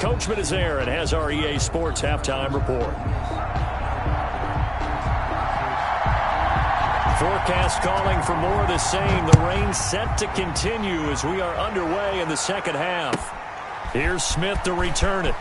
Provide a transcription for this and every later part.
Coachman is there and has our EA Sports halftime report. Forecast calling for more of the same. The rain set to continue as we are underway in the second half. Here's Smith to return it.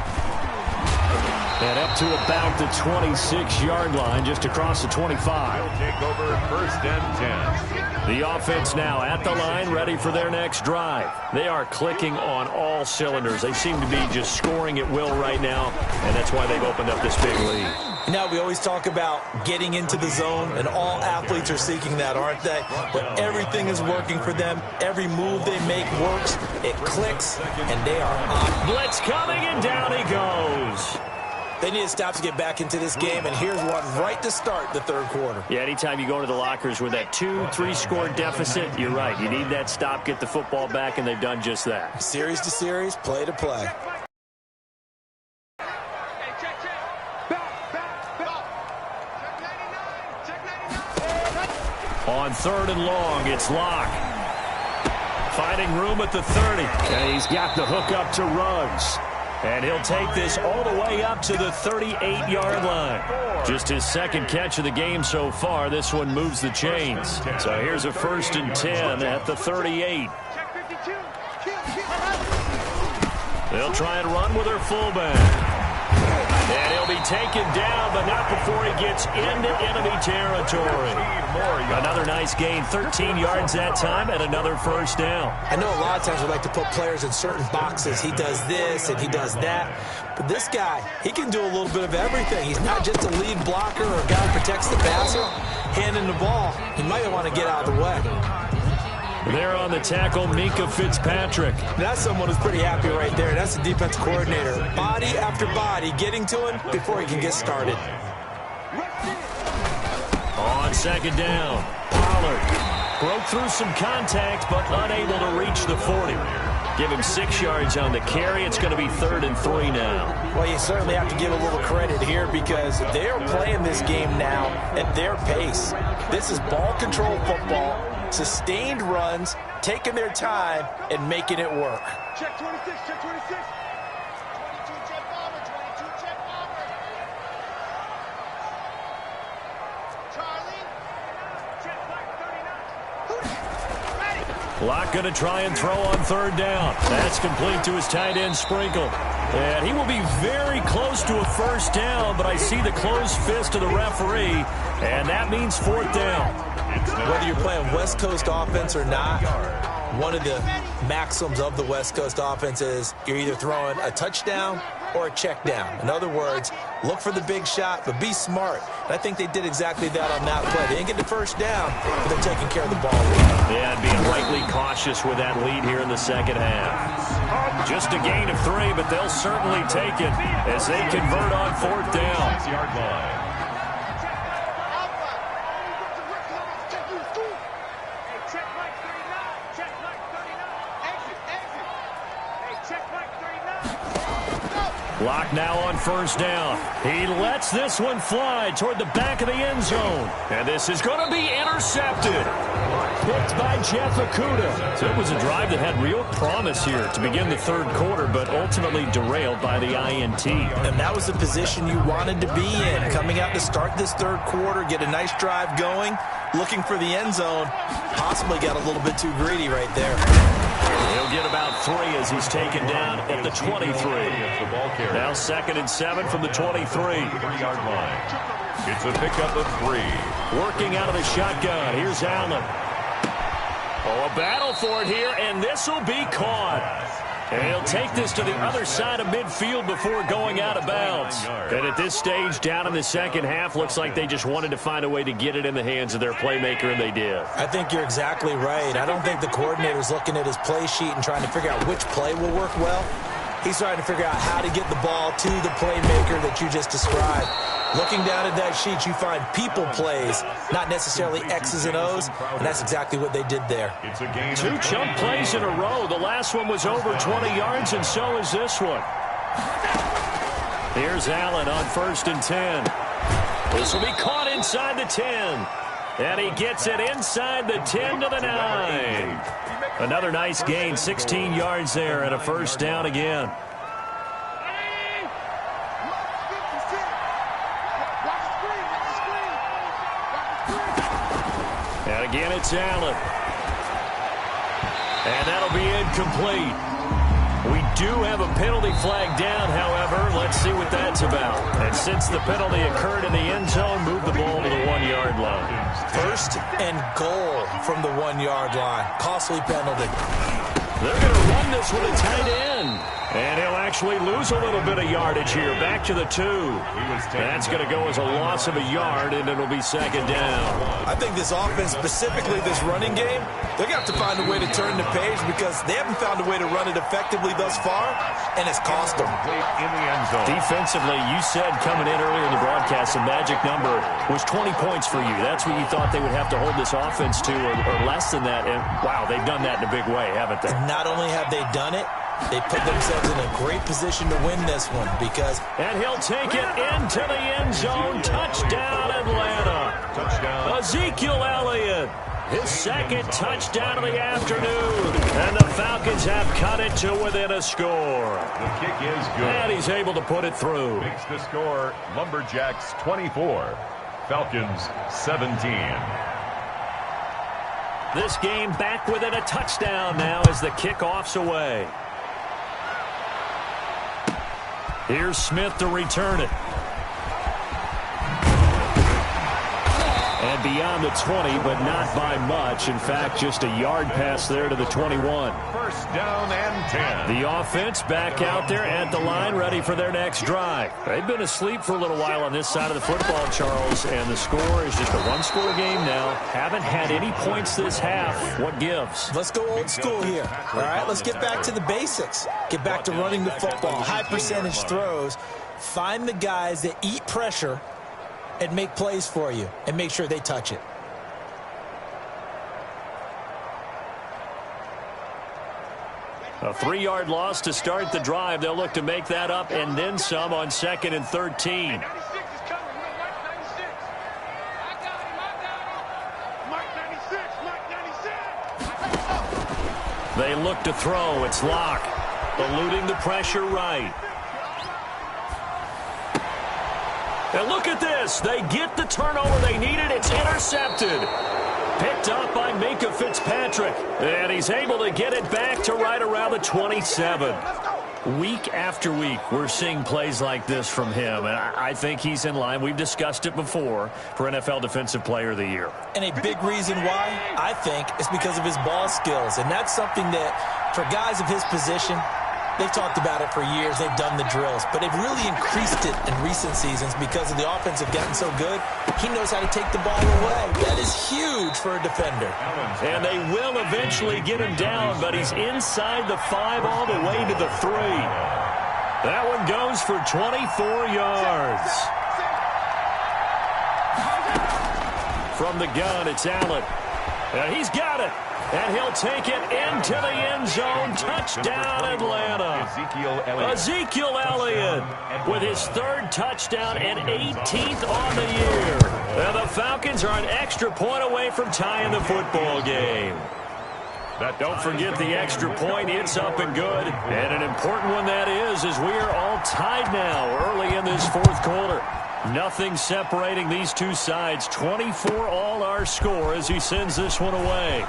And up to about the 26-yard line, just across the 25. He'll take over first and 10. The offense now at the line, ready for their next drive. They are clicking on all cylinders. They seem to be just scoring at will right now, and that's why they've opened up this big lead. Now, we always talk about getting into the zone, and all athletes are seeking that, aren't they? But everything is working for them. Every move they make works. It clicks, and they are on. Blitz coming, and down he goes. They need a stop to get back into this game, and here's one right to start the third quarter. Yeah, anytime you go into the lockers with that 2-3 score deficit, you're right. You need that stop, get the football back, and they've done just that. Series to series, play to play. On third and long, it's Locke. Finding room at the 30. And he's got the hook up to Ruggs. And he'll take this all the way up to the 38-yard line. Just his second catch of the game so far. This one moves the chains. So here's a first and 10 at the 38. They'll try and run with their fullback. And he'll be taken down, but not before he gets into enemy territory. Another nice gain, 13 yards that time, and another first down. I know a lot of times we like to put players in certain boxes. He does this and he does that. But this guy, he can do a little bit of everything. He's not just a lead blocker or a guy who protects the passer. Handing the ball, he might want to get out of the way. There on the tackle, Minka Fitzpatrick. That's someone who's pretty happy right there. That's the defense coordinator. Body after body getting to him before he can get started. On second down, Pollard broke through some contact, but unable to reach the 40. Give him 6 yards on the carry. It's going to be 3rd and 3 now. Well, you certainly have to give a little credit here because they're playing this game now at their pace. This is ball control football, sustained runs, taking their time, and making it work. Check 26, check 26. 22, check bomber, 22, check bomber. Charlie, check flag 39. Ready. Locke going to try and throw on third down. That's complete to his tight end, Sprinkle. And he will be very close to a first down, but I see the closed fist of the referee, and that means 4th down. Whether you're playing West Coast offense or not, one of the maxims of the West Coast offense is you're either throwing a touchdown or a check down. In other words, look for the big shot, but be smart. And I think they did exactly that on that play. They didn't get the first down, but they're taking care of the ball. Yeah, and being rightly cautious with that lead here in the second half. Just a gain of 3, but they'll certainly take it as they convert on 4th down. 6-yard line. Locke now on first down. He lets this one fly toward the back of the end zone. And this is going to be intercepted. Picked by Jeff Okudah. So it was a drive that had real promise here to begin the third quarter, but ultimately derailed by the INT. And that was the position you wanted to be in. Coming out to start this third quarter, get a nice drive going, looking for the end zone. Possibly got a little bit too greedy right there. He'll get about 3 as he's taken down at the 23. Now 2nd and 7 from the 23. 3-yard line. It's a pickup of 3. Working out of the shotgun. Here's Allen. Oh, a battle for it here, and this will be caught. And he'll take this to the other side of midfield before going out of bounds. And at this stage, down in the second half, looks like they just wanted to find a way to get it in the hands of their playmaker, and they did. I think you're exactly right. I don't think the coordinator's looking at his play sheet and trying to figure out which play will work well. He's trying to figure out how to get the ball to the playmaker that you just described. Looking down at that sheet, you find people plays, not necessarily X's and O's, and that's exactly what they did there. 2 chunk plays in a row. The last one was over 20 yards, and so is this one. Here's Allen on 1st and 10. This will be caught inside the 10. And he gets it inside the 10 to the 9. Another nice gain, 16 yards there, and a first down again. And again, it's Allen. And that'll be incomplete. We do have a penalty flag down, however. Let's see what that's about. And since the penalty occurred in the end zone, move the ball to the 1-yard line. First and goal from the 1-yard line. Costly penalty. They're going to run this with a tight end. And he'll actually lose a little bit of yardage here. Back to the 2. That's going to go as a loss of a yard, and it'll be second down. I think this offense, specifically this running game, they're going to have to find a way to turn the page because they haven't found a way to run it effectively thus far, and it's cost them. In the end zone. Defensively, you said coming in earlier in the broadcast, the magic number was 20 points for you. That's what you thought they would have to hold this offense to, or less than that. And, wow, they've done that in a big way, haven't they? Not only have they done it, they put themselves in a great position to win this one because... And he'll take it into the end zone. Touchdown, Atlanta. Touchdown. Ezekiel Elliott. His second touchdown of the afternoon. And the Falcons have cut it to within a score. The kick is good. And he's able to put it through. Makes the score Lumberjacks 24, Falcons 17. This game back within a touchdown now as the kickoff's away. Here's Smith to return it. And beyond the 20, but not by much. In fact, just a yard pass there to the 21. First down and 10. The offense back out there at the line, ready for their next drive. They've been asleep for a little while on this side of the football, Charles, and the score is just a one-score game now. Haven't had any points this half. What gives? Let's go old school here. All right, let's get back to the basics. Get back to running the football, high percentage throws. Find the guys that eat pressure and make plays for you, and make sure they touch it. A 3-yard loss to start the drive. They'll look to make that up and then some on 2nd and 13. They look to throw. It's Locke. Eluding the pressure right. And look at this. They get the turnover they needed. It's intercepted. Picked up by Minka Fitzpatrick. And he's able to get it back to right around the 27. Week after week, we're seeing plays like this from him. And I think he's in line. We've discussed it before for NFL Defensive Player of the Year. And a big reason why, I think, is because of his ball skills. And that's something that, for guys of his position, they've talked about it for years. They've done the drills. But they've really increased it in recent seasons because of the offense have gotten so good. He knows how to take the ball away. That is huge for a defender. And they will eventually get him down, but he's inside the 5 all the way to the 3. That one goes for 24 yards. From the gun, it's Allen. And he's got it. And he'll take it into the end zone. Touchdown, Atlanta. Ezekiel Elliott with his 3rd touchdown and 18th on the year. And the Falcons are an extra point away from tying the football game. Don't forget the extra point. It's up and good. And an important one that is, as we are all tied now early in this 4th quarter. Nothing separating these two sides. 24 all our score as he sends this one away.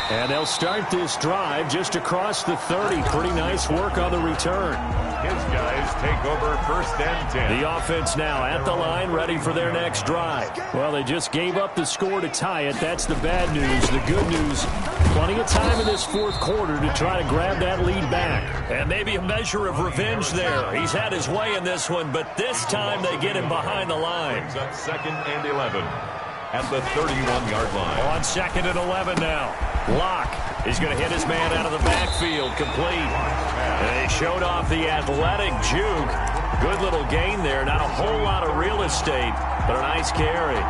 And they'll start this drive just across the 30. Pretty nice work on the return. His guys take over 1st and 10. The offense now at the line, ready for their next drive. Well, they just gave up the score to tie it. That's the bad news. The good news, plenty of time in this 4th quarter to try to grab that lead back. And maybe a measure of revenge there. He's had his way in this one, but this time they get him behind the line. Brings up 2nd and 11 at the 31-yard line. On 2nd and 11 now. Locke is going to hit his man out of the backfield, complete. And he showed off the athletic juke. Good little gain there. Not a whole lot of real estate, but a nice carry.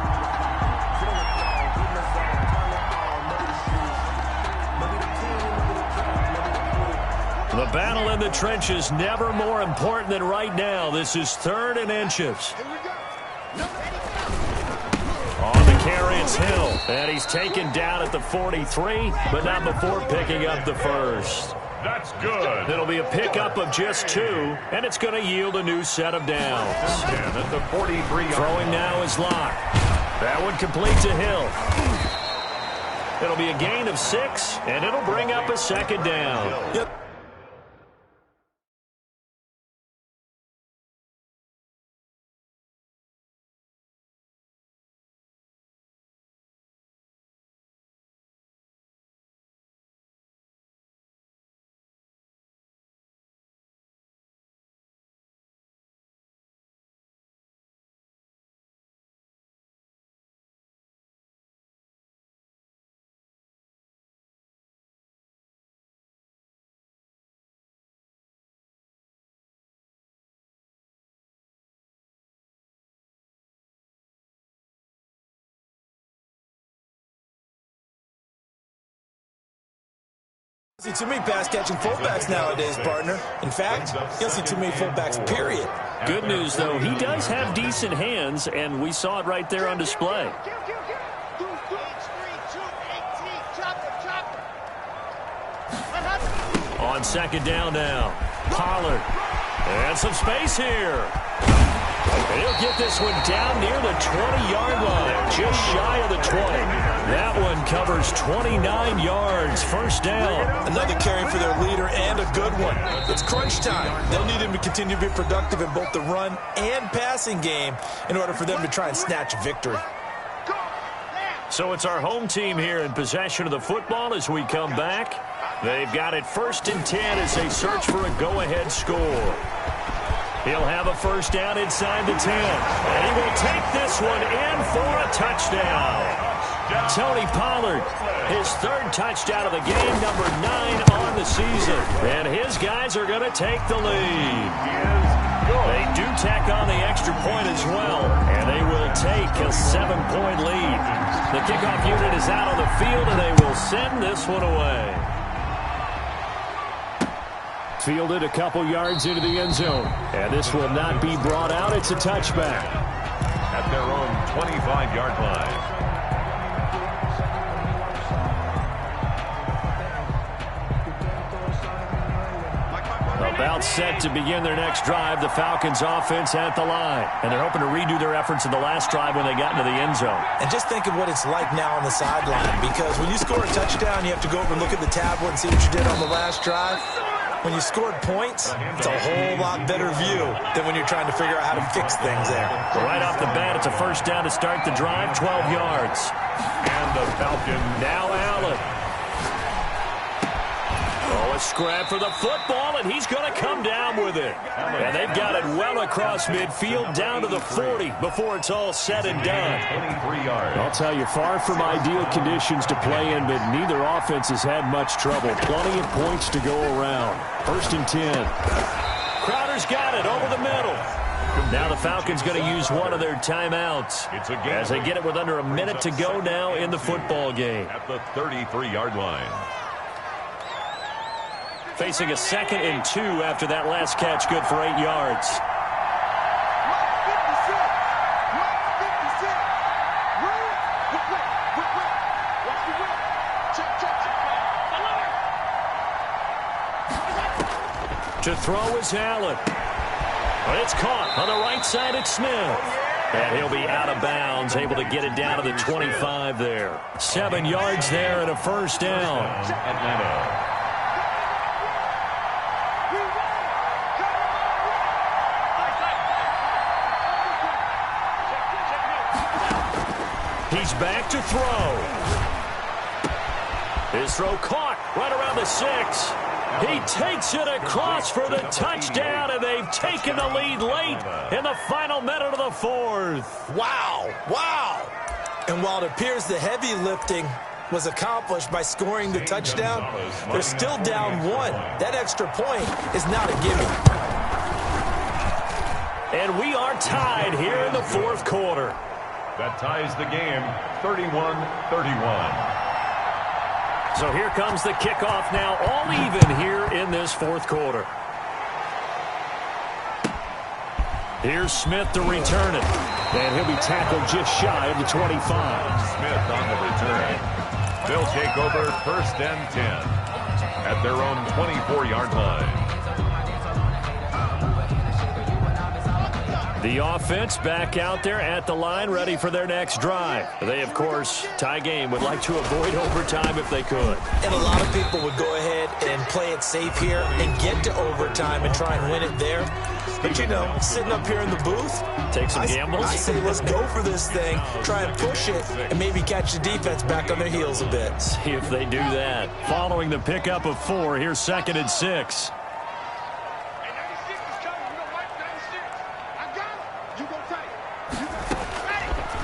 The battle in the trenches never more important than right now. This is 3rd and inches. On the carry, it's Hill. And he's taken down at the 43, but not before picking up the 1st. That's good. It'll be a pickup of just 2, and it's going to yield a new set of downs. And at the 43-yard Throwing now is Locke. That one complete to Hill. It'll be a gain of 6, and it'll bring up a second down. Yep. See too many pass-catching fullbacks nowadays, partner. In fact, you don't see too many fullbacks, period. Good news, though, he does have decent hands, and we saw it right there on display. On second down now, Pollard. And some space here. He'll get this one down near the 20-yard line, just shy of the 20. That one covers 29 yards, first down. Another carry for their leader and a good one. It's crunch time. They'll need him to continue to be productive in both the run and passing game in order for them to try and snatch a victory. So it's our home team here in possession of the football as we come back. They've got it 1st and 10 as they search for a go-ahead score. He'll have a first down inside the 10. And he will take this one in for a touchdown. Tony Pollard, his 3rd touchdown of the game, number 9 on the season. And his guys are going to take the lead. They do tack on the extra point as well, and they will take a 7-point lead. The kickoff unit is out on the field, and they will send this one away. Fielded a couple yards into the end zone, and this will not be brought out. It's a touchback. At their own 25-yard line. About set to begin their next drive, the Falcons offense at the line. And they're hoping to redo their efforts in the last drive when they got into the end zone. And just think of what it's like now on the sideline, because when you score a touchdown, you have to go over and look at the tablet and see what you did on the last drive. When you scored points, it's a whole lot better view than when you're trying to figure out how to fix things there. Right off the bat, it's a first down to start the drive, 12 yards. And the Falcons now Allen. Oh, a scrap for the football, and he's going to come down with it. And they've got it well across midfield, down to the 40 before it's all said and done. 23 yards. I'll tell you, far from ideal conditions to play in, but neither offense has had much trouble. Plenty of points to go around. 1st and 10. Crowder's got it over the middle. Now the Falcons going to use one of their timeouts as they get it with under a minute to go now in the football game. At the 33-yard line. Facing a 2nd and 2 after that last catch, good for 8 yards. To throw is Allen. But it's caught on the right side at Smith. And he'll be out of bounds, able to get it down to the 25 there. 7 yards there and a first down. Atlanta. He's back to throw. His throw caught right around the 6. He takes it across for the touchdown, and they've taken the lead late in the final minute of the 4th. Wow, wow. And while it appears the heavy lifting was accomplished by scoring the touchdown, they're still down 1. That extra point is not a gimme. And we are tied here in the 4th quarter. That ties the game, 31-31. So here comes the kickoff now, all even here in this 4th quarter. Here's Smith to return it. And he'll be tackled just shy of the 25. Smith on the return. They'll take over 1st and 10. at their own 24-yard line. The offense back out there at the line, ready for their next drive. They, of course, tie game, would like to avoid overtime if they could. And a lot of people would go ahead and play it safe here and get to overtime and try and win it there. But, you know, sitting up here in the booth, take some gambles. I say let's go for this thing, try and push it, and maybe catch the defense back on their heels a bit. See if they do that. Following the pickup of 4, here's 2nd and 6.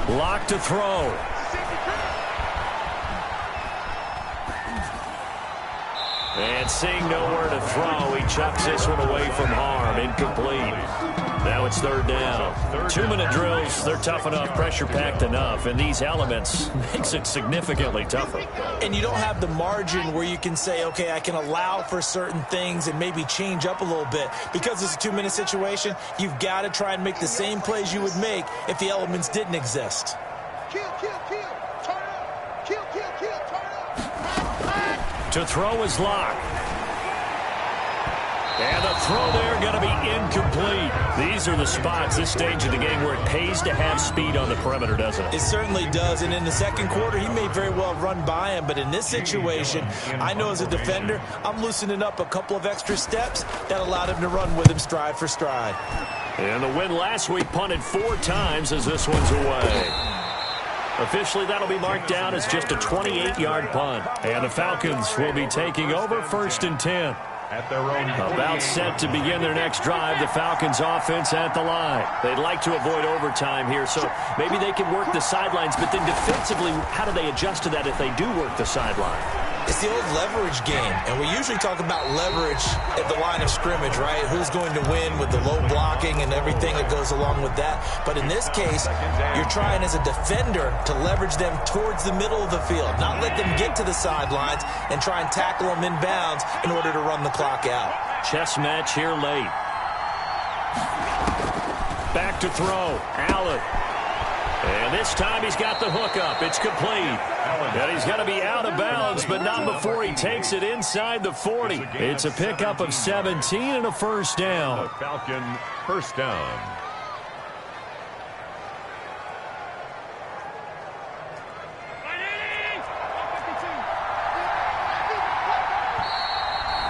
Lock to throw. And seeing nowhere to throw, he chucks this one away from harm. Incomplete. Now it's 3rd down. 2-minute drills, they're tough enough, pressure-packed enough, and these elements makes it significantly tougher. And you don't have the margin where you can say, okay, I can allow for certain things and maybe change up a little bit. Because it's a 2-minute situation, you've got to try and make the same plays you would make if the elements didn't exist. Kill, kill, kill. Turn up. Kill, kill, kill. Turn up. To throw is Locke. And the throw there going to be incomplete. These are the spots, this stage of the game, where it pays to have speed on the perimeter, doesn't it? It certainly does. And in the second quarter, he may very well run by him. But in this situation, I know as a defender, I'm loosening up a couple of extra steps that allowed him to run with him stride for stride. And the win last week punted 4 times as this one's away. Officially, that'll be marked down as just a 28-yard punt. And the Falcons will be taking over 1st and 10. At their own about set to begin their next drive, the Falcons offense at the line. They'd like to avoid overtime here, so maybe they can work the sidelines, but then defensively, how do they adjust to that if they do work the sideline? It's the old leverage game, and we usually talk about leverage at the line of scrimmage, right? Who's going to win with the low blocking and everything that goes along with that. But in this case, you're trying as a defender to leverage them towards the middle of the field, not let them get to the sidelines and try and tackle them inbounds in order to run the clock out. Chess match here late. Back to throw. Allen. And this time he's got the hook up. It's complete. And he's going to be out of bounds, but not before he takes it inside the 40. It's a pickup of 17 and a 1st down. Falcon 1st down.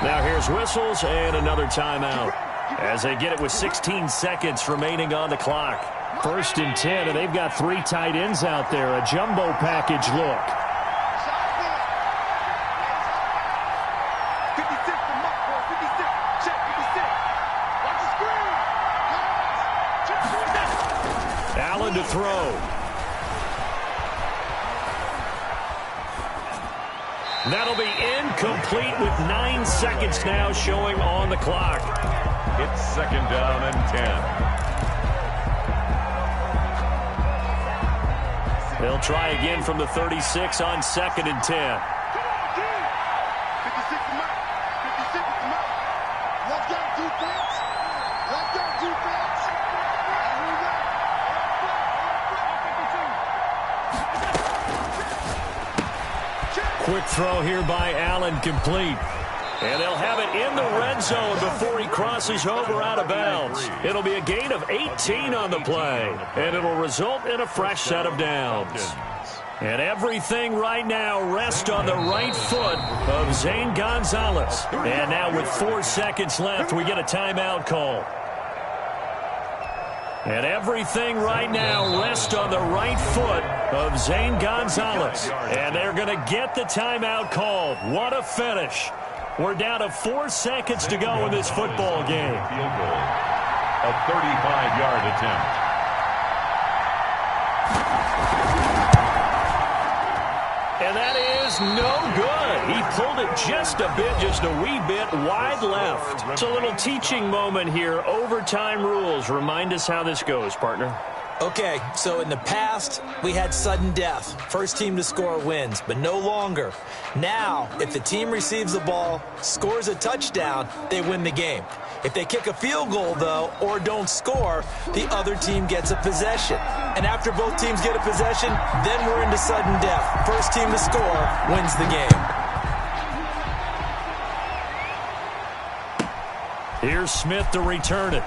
Now here's whistles and another timeout as they get it with 16 seconds remaining on the clock. 1st and 10, and they've got 3 tight ends out there. A jumbo package look. 56 from Mark, 56. Check 56. Watch the screen. Allen to throw. That'll be incomplete with 9 seconds now showing on the clock. It's 2nd down and 10. They'll try again from the 36 on 2nd and 10. Come on, D. 56 from Mark. 56 from Mark. Let's go, defense. Let's go, defense. Quick throw here by Allen, complete. And they'll have it in the red zone before he crosses over out of bounds. It'll be a gain of 18 on the play, and it'll result in a fresh set of downs. And everything right now rests on the right foot of Zane Gonzalez. And now with 4 seconds left, we get a timeout call. And everything right now rests on the right foot of Zane Gonzalez. And they're going to get the timeout called. What a finish. We're down to 4 seconds to go in this football game. Field goal. A 35-yard attempt. And that is no good. He pulled it just a bit, just a wee bit wide left. It's a little teaching moment here. Overtime rules. Remind us how this goes, partner. Okay, so in the past, we had sudden death. First team to score wins, but no longer. Now, if the team receives the ball, scores a touchdown, they win the game. If they kick a field goal, though, or don't score, the other team gets a possession. And after both teams get a possession, then we're into sudden death. First team to score wins the game. Here's Smith to return it.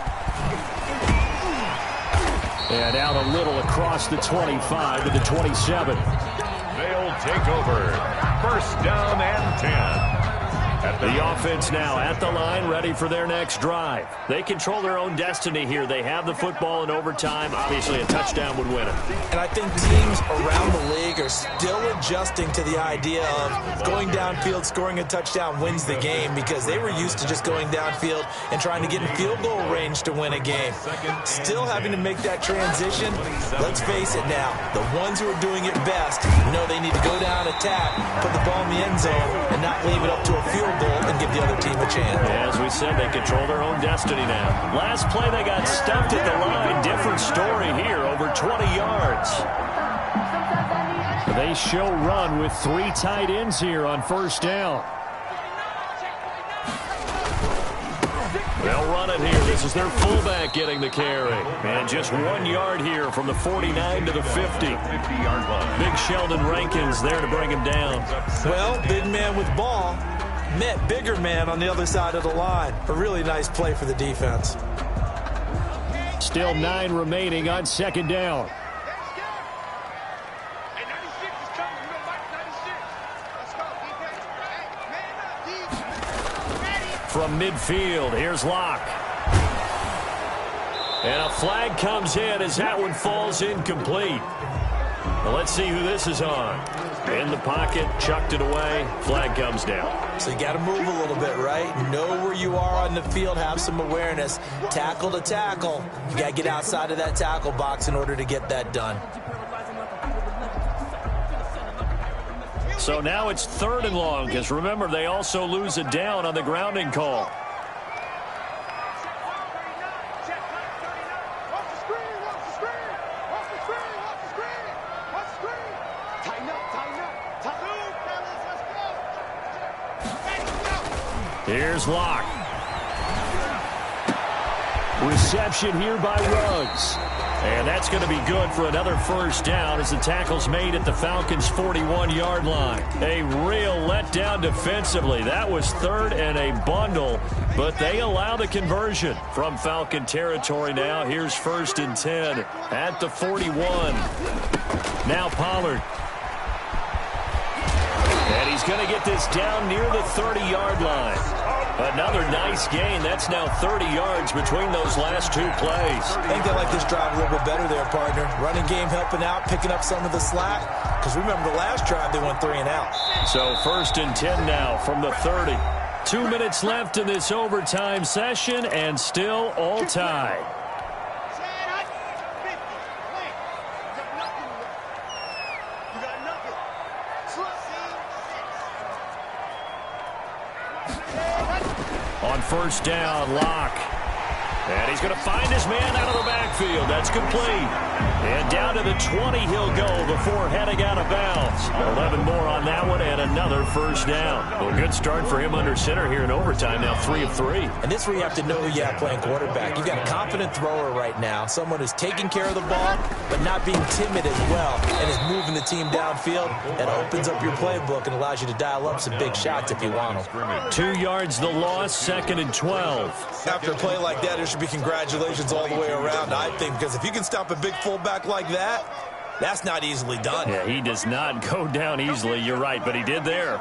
And out a little across the 25 to the 27. They'll take over. First down and 10. The offense now at the line, ready for their next drive. They control their own destiny here. They have the football in overtime. Obviously, a touchdown would win it. And I think teams around the league are still adjusting to the idea of going downfield, scoring a touchdown wins the game, because they were used to just going downfield and trying to get in field goal range to win a game. Still having to make that transition. Let's face it now, the ones who are doing it best know they need to go down, attack, put the ball in the end zone, and not leave it up to a field goal and give the other team a chance. As we said, they control their own destiny now. Last play, they got stuffed at the line. Different story here, over 20 yards. They show run with 3 tight ends here on first down. They'll run it here. This is their fullback getting the carry. And just 1 yard here from the 49 to the 50. Big Sheldon Rankins there to bring him down. Well, big man with ball met bigger man on the other side of the line. A really nice play for the defense. Still 9 remaining on second down. From midfield, here's Locke. And a flag comes in as that one falls incomplete. Well, let's see who this is on. In the pocket, chucked it away, flag comes down. So you got to move a little bit, right? Know where you are on the field, have some awareness. Tackle to tackle. You got to get outside of that tackle box in order to get that done. So now it's 3rd and long, because remember, they also lose a down on the grounding call. Here's Locke. Reception here by Ruggs. And that's going to be good for another first down as the tackle's made at the Falcons' 41-yard line. A real letdown defensively. That was 3rd and a bundle, but they allow the conversion from Falcon territory now. Here's 1st and 10 at the 41. Now Pollard. And he's going to get this down near the 30-yard line. Another nice gain. That's now 30 yards between those last 2 plays. I think they like this drive a little bit better there, partner. Running game helping out, picking up some of the slack. Because remember, the last drive, they went 3 and out. So 1st and 10 now from the 30. 2 minutes left in this overtime session, and still all tied. On first down, Locke. And he's going to find his man out of the backfield. That's complete. And down to the 20 he'll go before heading out of bounds. 11 more on that one and another first down. Well, good start for him under center here in overtime. Now 3 of 3. And this is where you have to know who you have playing quarterback. You've got a confident thrower right now. Someone who's taking care of the ball, but not being timid as well. And is moving the team downfield. That opens up your playbook and allows you to dial up some big shots if you want them. 2 yards the loss, 2nd and 12. After a play like that, there should be congratulations all the way around, I think, because if you can stop a big fullback like that, that's not easily done. Yeah, he does not go down easily, you're right, but he did there.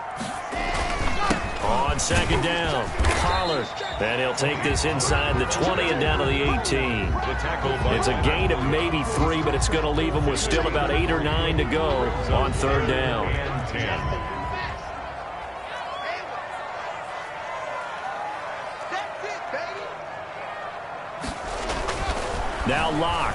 On second down, Pollard. And he'll take this inside the 20 and down to the 18. It's a gain of maybe 3, but it's going to leave him with still about 8 or 9 to go on 3rd down. Now Locke.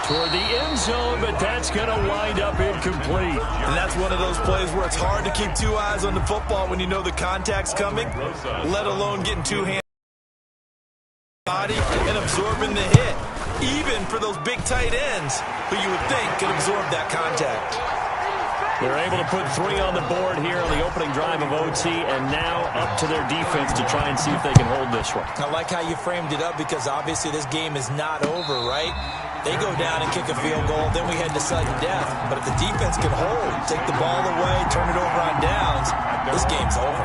Toward the end zone, but that's going to wind up incomplete. And that's one of those plays where it's hard to keep 2 eyes on the football when you know the contact's coming, let alone getting 2 hands on the body and absorbing the hit. Even for those big tight ends who you would think could absorb that contact. They're able to put 3 on the board here on the opening drive of OT, and now up to their defense to try and see if they can hold this one. I like how you framed it up, because obviously this game is not over, right? They go down and kick a field goal, then we head to sudden death. But if the defense can hold, take the ball away, turn it over on downs, this game's over.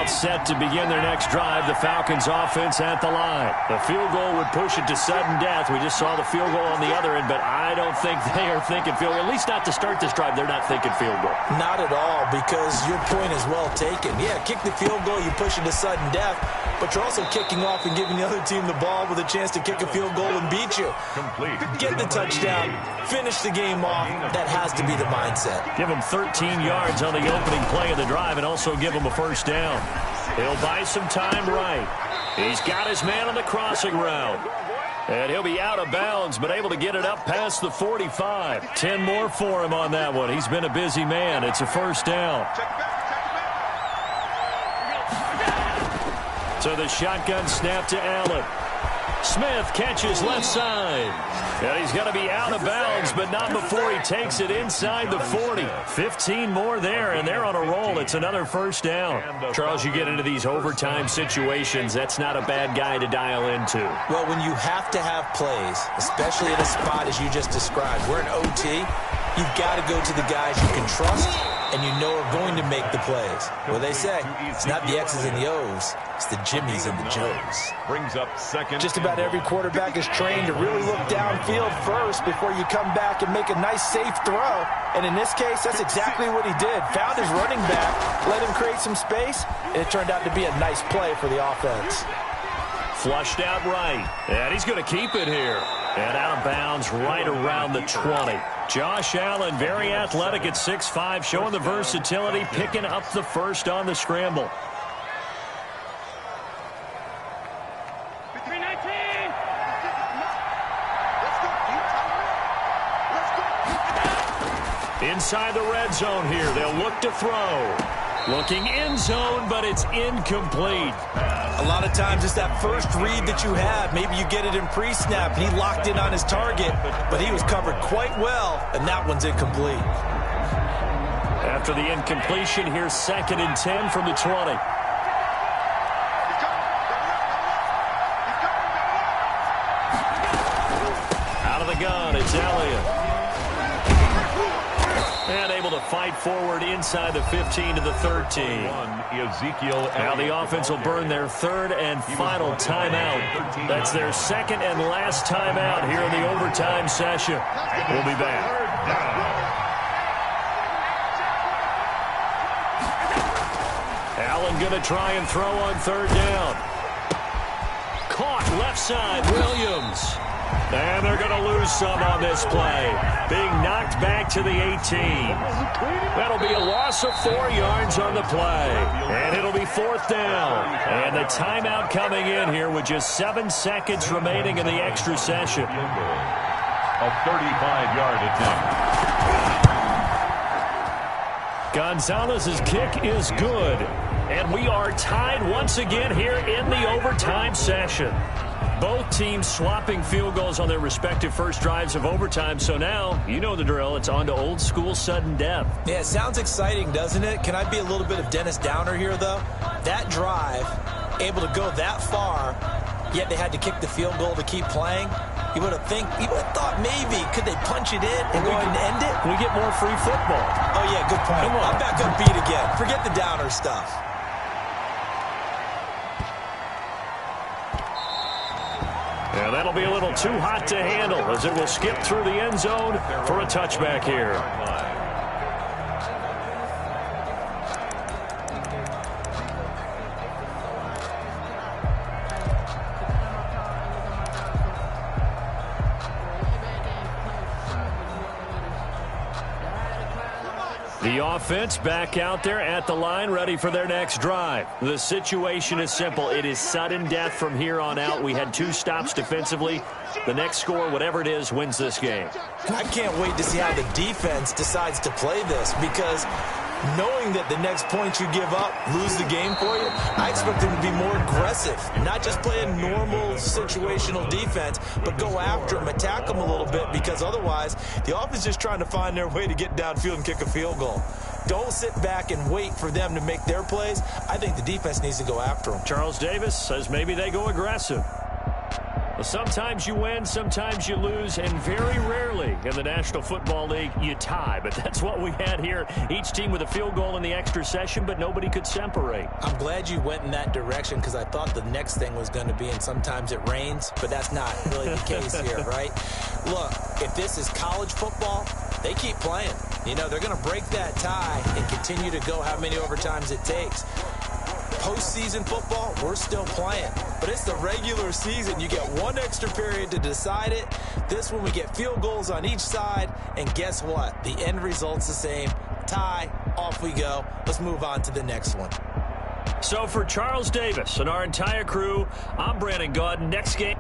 About set to begin their next drive, the Falcons offense at the line. The field goal would push it to sudden death. We just saw the field goal on the other end, but I don't think they are thinking field goal. At least not to start this drive, they're not thinking field goal. Not at all, because your point is well taken. Yeah, kick the field goal, you push it to sudden death, but you're also kicking off and giving the other team the ball with a chance to kick a field goal and beat you. Complete. Get the touchdown, finish the game off. That has to be the mindset. Give them 13 yards on the opening play of the drive and also give them a first down. He'll buy some time right. He's got his man on the crossing route. And he'll be out of bounds, but able to get it up past the 45. 10 more for him on that one. He's been a busy man. It's a first down. So the shotgun snap to Allen. Smith catches left side. And he's going to be out of bounds, but not before he takes it inside the 40. 15 more there, and they're on a roll. It's another first down. Charles, you get into these overtime situations, that's not a bad guy to dial into. Well, when you have to have plays, especially at a spot as you just described, we're in OT, you've got to go to the guys you can trust and you know are going to make the plays. Well, they say it's not the X's and the O's, it's the Jimmies and the Joes. Brings up second. Just about every quarterback is trained to really look downfield first before you come back and make a nice, safe throw. And in this case, that's exactly what he did. Found his running back, let him create some space, and it turned out to be a nice play for the offense. Flushed out right, and he's going to keep it here. And out of bounds right around the 20. Josh Allen, very athletic at 6'5", showing the versatility, picking up the first on the scramble. Inside the red zone here, they'll look to throw. Looking end zone, but it's incomplete. A lot of times it's that first read that you have. Maybe you get it in pre-snap, and he locked in on his target, but he was covered quite well, and that one's incomplete. After the incompletion, here's 2nd and 10 from the 20. Out of the gun, it's Elliott. And able to fight forward inside the 15 to the 13. Now the offense will burn their 3rd and final timeout. That's their 2nd and last timeout here in the overtime session. We'll be back. Allen going to try and throw on 3rd down. Caught left side, Williams. And they're going to lose some on this play. Being knocked back to the 18. That'll be a loss of 4 yards on the play. And it'll be 4th down. And the timeout coming in here with just 7 seconds remaining in the extra session. A 35-yard attempt. Gonzalez's kick is good. And we are tied once again here in the overtime session. Both teams swapping field goals on their respective first drives of overtime. So now, you know the drill. It's on to old school sudden death. Yeah, it sounds exciting, doesn't it? Can I be a little bit of Dennis Downer here, though? That drive, able to go that far, yet they had to kick the field goal to keep playing. You would have thought maybe, could they punch it in and go ahead and end it? We get more free football. Oh, yeah, good point. I'm back up beat again. Forget the Downer stuff. Yeah, that'll be a little too hot to handle as it will skip through the end zone for a touchback here. The offense back out there at the line, ready for their next drive. The situation is simple. It is sudden death from here on out. We had 2 stops defensively. The next score, whatever it is, wins this game. I can't wait to see how the defense decides to play this, because knowing that the next point you give up lose the game for you, I expect them to be more aggressive, not just playing normal situational defense, but go after them, attack them a little bit, because otherwise the offense is just trying to find their way to get downfield and kick a field goal. Don't sit back and wait for them to make their plays. I think the defense needs to go after them. Charles Davis says maybe they go aggressive. Well, sometimes you win, sometimes you lose, and very rarely in the National Football League you tie. But that's what we had here. Each team with a field goal in the extra session, but nobody could separate. I'm glad you went in that direction because I thought the next thing was going to be, and sometimes it rains, but that's not really the case here, right? Look, if this is college football, they keep playing. You know, they're going to break that tie and continue to go how many overtimes it takes. Postseason football, we're still playing. But it's the regular season. You get one extra period to decide it. This one, we get field goals on each side. And guess what? The end result's the same. Tie, off we go. Let's move on to the next one. So for Charles Davis and our entire crew, I'm Brandon Gaudin. Next game.